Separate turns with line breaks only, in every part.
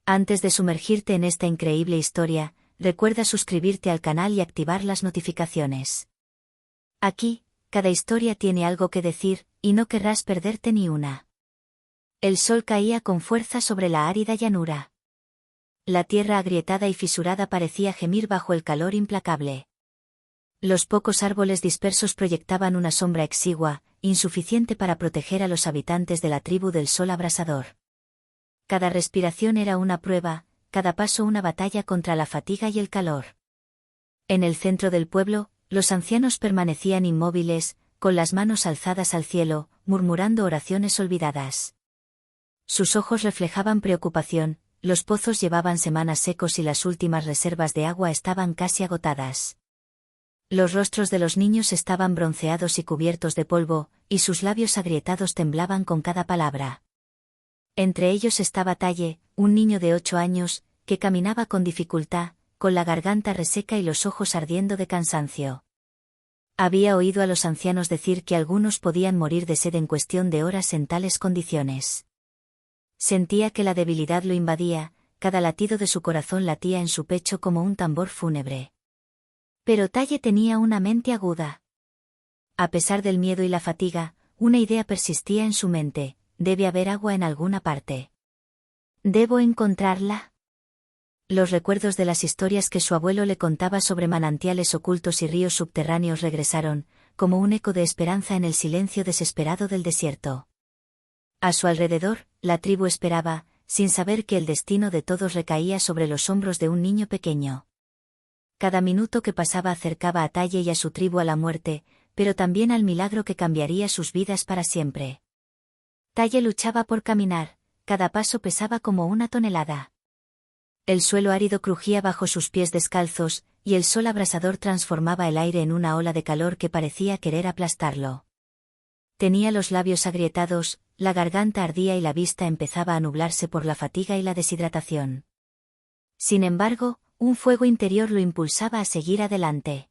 Antes de sumergirte en esta increíble historia, recuerda suscribirte al canal y activar las notificaciones. Aquí, cada historia tiene algo que decir, y no querrás perderte ni una. El sol caía con fuerza sobre la árida llanura. La tierra agrietada y fisurada parecía gemir bajo el calor implacable. Los pocos árboles dispersos proyectaban una sombra exigua, insuficiente para proteger a los habitantes de la tribu del sol abrasador. Cada respiración era una prueba, cada paso una batalla contra la fatiga y el calor. En el centro del pueblo, los ancianos permanecían inmóviles, con las manos alzadas al cielo, murmurando oraciones olvidadas. Sus ojos reflejaban preocupación, los pozos llevaban semanas secos y las últimas reservas de agua estaban casi agotadas. Los rostros de los niños estaban bronceados y cubiertos de polvo, y sus labios agrietados temblaban con cada palabra. Entre ellos estaba Talle, un niño de 8 años, que caminaba con dificultad, con la garganta reseca y los ojos ardiendo de cansancio. Había oído a los ancianos decir que algunos podían morir de sed en cuestión de horas en tales condiciones. Sentía que la debilidad lo invadía, cada latido de su corazón latía en su pecho como un tambor fúnebre. Pero Talle tenía una mente aguda. A pesar del miedo y la fatiga, una idea persistía en su mente: debe haber agua en alguna parte. ¿Debo encontrarla? Los recuerdos de las historias que su abuelo le contaba sobre manantiales ocultos y ríos subterráneos regresaron, como un eco de esperanza en el silencio desesperado del desierto. A su alrededor, la tribu esperaba, sin saber que el destino de todos recaía sobre los hombros de un niño pequeño. Cada minuto que pasaba acercaba a Talle y a su tribu a la muerte, pero también al milagro que cambiaría sus vidas para siempre. Talle luchaba por caminar, cada paso pesaba como una tonelada. El suelo árido crujía bajo sus pies descalzos, y el sol abrasador transformaba el aire en una ola de calor que parecía querer aplastarlo. Tenía los labios agrietados, la garganta ardía y la vista empezaba a nublarse por la fatiga y la deshidratación. Sin embargo, un fuego interior lo impulsaba a seguir adelante.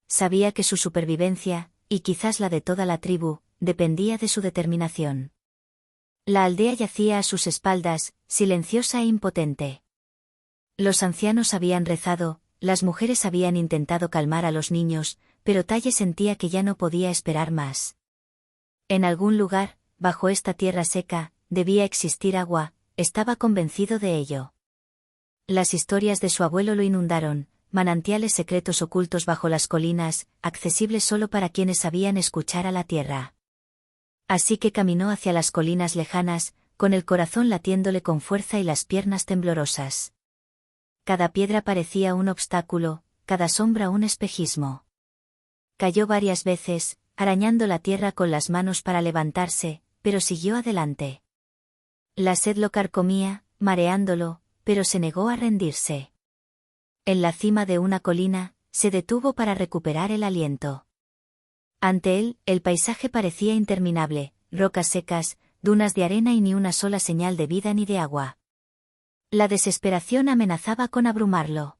Sabía que su supervivencia, y quizás la de toda la tribu, dependía de su determinación. La aldea yacía a sus espaldas, silenciosa e impotente. Los ancianos habían rezado, las mujeres habían intentado calmar a los niños, pero Talle sentía que ya no podía esperar más. En algún lugar, bajo esta tierra seca, debía existir agua, estaba convencido de ello. Las historias de su abuelo lo inundaron, manantiales secretos ocultos bajo las colinas, accesibles solo para quienes sabían escuchar a la tierra. Así que caminó hacia las colinas lejanas, con el corazón latiéndole con fuerza y las piernas temblorosas. Cada piedra parecía un obstáculo, cada sombra un espejismo. Cayó varias veces, arañando la tierra con las manos para levantarse, pero siguió adelante. La sed lo carcomía, mareándolo, pero se negó a rendirse. En la cima de una colina, se detuvo para recuperar el aliento. Ante él, el paisaje parecía interminable, rocas secas, dunas de arena y ni una sola señal de vida ni de agua. La desesperación amenazaba con abrumarlo.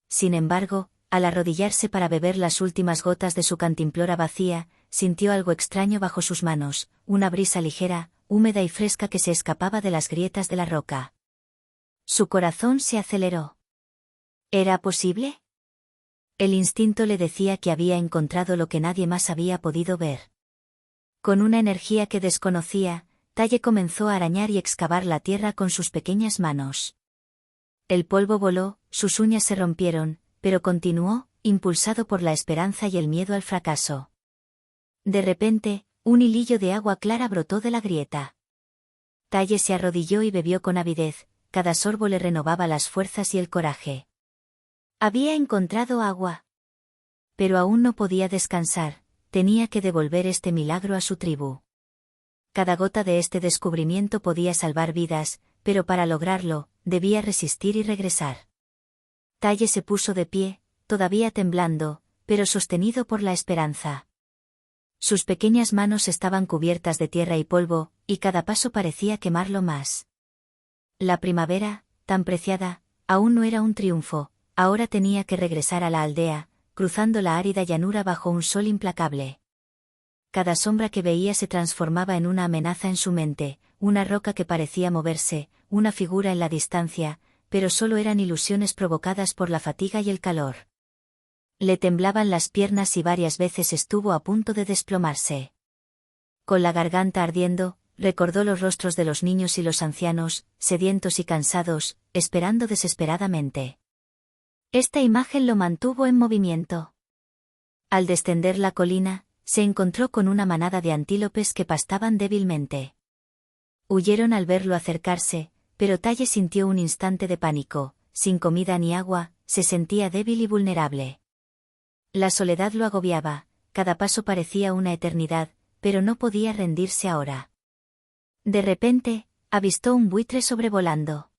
Sin embargo, al arrodillarse para beber las últimas gotas de su cantimplora vacía, sintió algo extraño bajo sus manos, una brisa ligera, húmeda y fresca que se escapaba de las grietas de la roca. Su corazón se aceleró. ¿Era posible? El instinto le decía que había encontrado lo que nadie más había podido ver. Con una energía que desconocía, Talle comenzó a arañar y excavar la tierra con sus pequeñas manos. El polvo voló, sus uñas se rompieron, pero continuó, impulsado por la esperanza y el miedo al fracaso. De repente, un hilillo de agua clara brotó de la grieta. Talle se arrodilló y bebió con avidez, cada sorbo le renovaba las fuerzas y el coraje. Había encontrado agua. Pero aún no podía descansar, tenía que devolver este milagro a su tribu. Cada gota de este descubrimiento podía salvar vidas, pero para lograrlo, debía resistir y regresar. Talle se puso de pie, todavía temblando, pero sostenido por la esperanza. Sus pequeñas manos estaban cubiertas de tierra y polvo, y cada paso parecía quemarlo más. La primavera, tan preciada, aún no era un triunfo. Ahora tenía que regresar a la aldea, cruzando la árida llanura bajo un sol implacable. Cada sombra que veía se transformaba en una amenaza en su mente, una roca que parecía moverse, una figura en la distancia, pero solo eran ilusiones provocadas por la fatiga y el calor. Le temblaban las piernas y varias veces estuvo a punto de desplomarse. Con la garganta ardiendo, recordó los rostros de los niños y los ancianos, sedientos y cansados, esperando desesperadamente. Esta imagen lo mantuvo en movimiento. Al descender la colina, se encontró con una manada de antílopes que pastaban débilmente. Huyeron al verlo acercarse, pero Talle sintió un instante de pánico, sin comida ni agua, se sentía débil y vulnerable. La soledad lo agobiaba, cada paso parecía una eternidad, pero no podía rendirse ahora. De repente, avistó un buitre sobrevolando.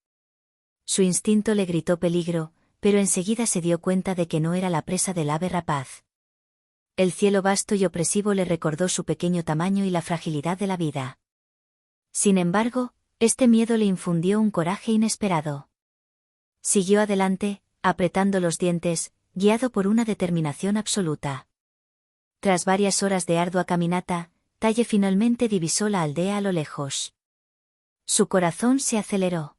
Su instinto le gritó peligro, pero enseguida se dio cuenta de que no era la presa del ave rapaz. El cielo vasto y opresivo le recordó su pequeño tamaño y la fragilidad de la vida. Sin embargo, este miedo le infundió un coraje inesperado. Siguió adelante, apretando los dientes, guiado por una determinación absoluta. Tras varias horas de ardua caminata, Talle finalmente divisó la aldea a lo lejos. Su corazón se aceleró.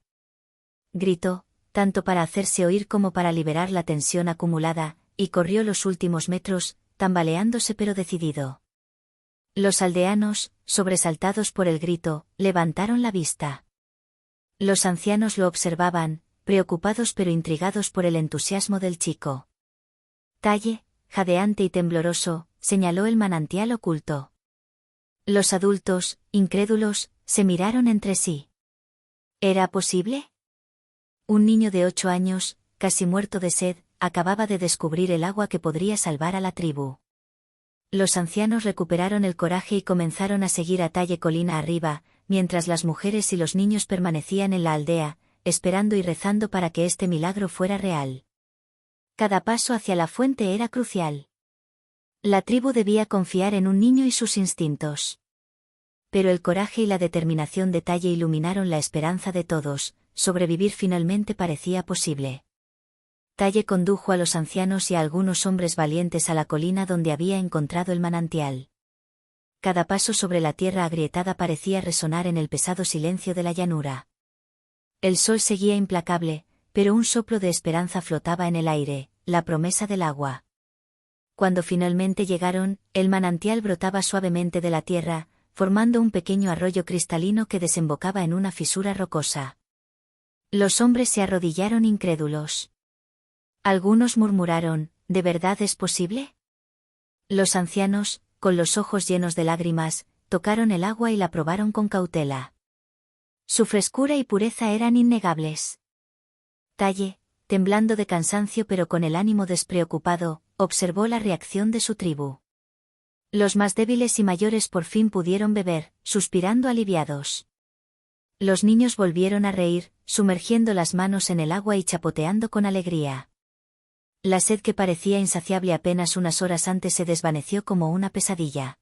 Gritó, tanto para hacerse oír como para liberar la tensión acumulada, y corrió los últimos metros, tambaleándose pero decidido. Los aldeanos, sobresaltados por el grito, levantaron la vista. Los ancianos lo observaban, preocupados pero intrigados por el entusiasmo del chico. Talle, jadeante y tembloroso, señaló el manantial oculto. Los adultos, incrédulos, se miraron entre sí. ¿Era posible? Un niño de 8 años, casi muerto de sed, acababa de descubrir el agua que podría salvar a la tribu. Los ancianos recuperaron el coraje y comenzaron a seguir a Talle colina arriba, mientras las mujeres y los niños permanecían en la aldea, esperando y rezando para que este milagro fuera real. Cada paso hacia la fuente era crucial. La tribu debía confiar en un niño y sus instintos. Pero el coraje y la determinación de Talle iluminaron la esperanza de todos, sobrevivir finalmente parecía posible. Talle condujo a los ancianos y a algunos hombres valientes a la colina donde había encontrado el manantial. Cada paso sobre la tierra agrietada parecía resonar en el pesado silencio de la llanura. El sol seguía implacable, pero un soplo de esperanza flotaba en el aire, la promesa del agua. Cuando finalmente llegaron, el manantial brotaba suavemente de la tierra, formando un pequeño arroyo cristalino que desembocaba en una fisura rocosa. Los hombres se arrodillaron incrédulos. Algunos murmuraron, ¿de verdad es posible? Los ancianos, con los ojos llenos de lágrimas, tocaron el agua y la probaron con cautela. Su frescura y pureza eran innegables. Talle, temblando de cansancio pero con el ánimo despreocupado, observó la reacción de su tribu. Los más débiles y mayores por fin pudieron beber, suspirando aliviados. Los niños volvieron a reír, sumergiendo las manos en el agua y chapoteando con alegría. La sed que parecía insaciable apenas unas horas antes se desvaneció como una pesadilla.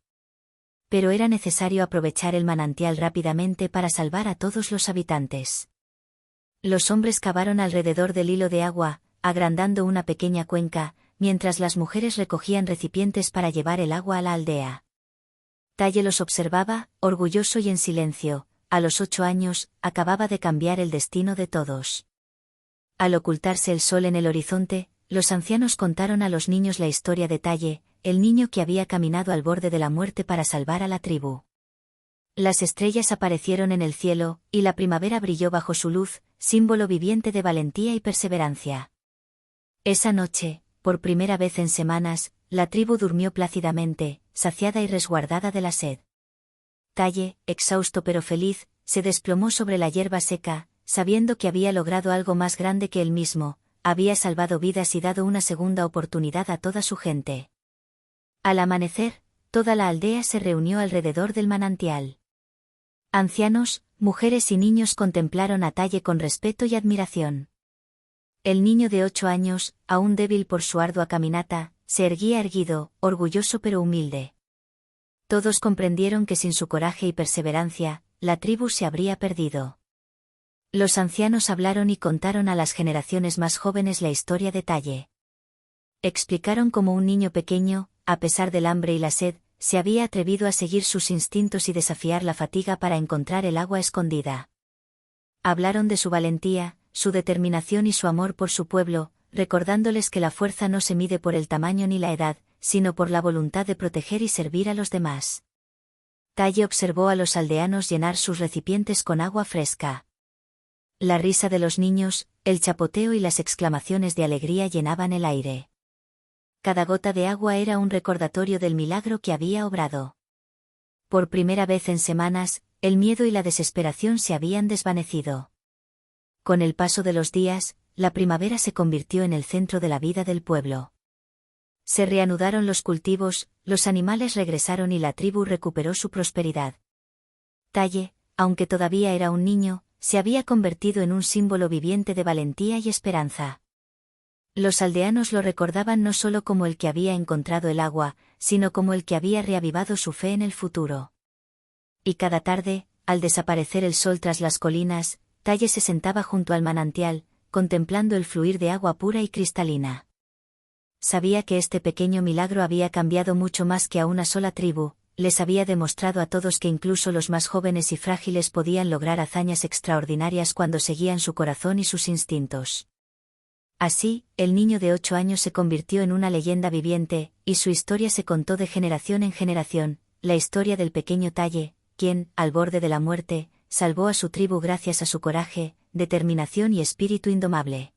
Pero era necesario aprovechar el manantial rápidamente para salvar a todos los habitantes. Los hombres cavaron alrededor del hilo de agua, agrandando una pequeña cuenca, mientras las mujeres recogían recipientes para llevar el agua a la aldea. Talle los observaba, orgulloso y en silencio. A los 8 años, acababa de cambiar el destino de todos. Al ocultarse el sol en el horizonte, los ancianos contaron a los niños la historia de Talle, el niño que había caminado al borde de la muerte para salvar a la tribu. Las estrellas aparecieron en el cielo, y la primavera brilló bajo su luz, símbolo viviente de valentía y perseverancia. Esa noche, por primera vez en semanas, la tribu durmió plácidamente, saciada y resguardada de la sed. Talle, exhausto pero feliz, se desplomó sobre la hierba seca, sabiendo que había logrado algo más grande que él mismo, había salvado vidas y dado una segunda oportunidad a toda su gente. Al amanecer, toda la aldea se reunió alrededor del manantial. Ancianos, mujeres y niños contemplaron a Talle con respeto y admiración. El niño de 8 años, aún débil por su ardua caminata, se erguía erguido, orgulloso pero humilde. Todos comprendieron que sin su coraje y perseverancia, la tribu se habría perdido. Los ancianos hablaron y contaron a las generaciones más jóvenes la historia de Talle. Explicaron cómo un niño pequeño, a pesar del hambre y la sed, se había atrevido a seguir sus instintos y desafiar la fatiga para encontrar el agua escondida. Hablaron de su valentía, su determinación y su amor por su pueblo, recordándoles que la fuerza no se mide por el tamaño ni la edad, sino por la voluntad de proteger y servir a los demás. Talle observó a los aldeanos llenar sus recipientes con agua fresca. La risa de los niños, el chapoteo y las exclamaciones de alegría llenaban el aire. Cada gota de agua era un recordatorio del milagro que había obrado. Por primera vez en semanas, el miedo y la desesperación se habían desvanecido. Con el paso de los días, la primavera se convirtió en el centro de la vida del pueblo. Se reanudaron los cultivos, los animales regresaron y la tribu recuperó su prosperidad. Talle, aunque todavía era un niño, se había convertido en un símbolo viviente de valentía y esperanza. Los aldeanos lo recordaban no solo como el que había encontrado el agua, sino como el que había reavivado su fe en el futuro. Y cada tarde, al desaparecer el sol tras las colinas, Talle se sentaba junto al manantial, contemplando el fluir de agua pura y cristalina. Sabía que este pequeño milagro había cambiado mucho más que a una sola tribu, les había demostrado a todos que incluso los más jóvenes y frágiles podían lograr hazañas extraordinarias cuando seguían su corazón y sus instintos. Así, el niño de 8 años se convirtió en una leyenda viviente, y su historia se contó de generación en generación, la historia del pequeño Talle, quien, al borde de la muerte, salvó a su tribu gracias a su coraje, determinación y espíritu indomable.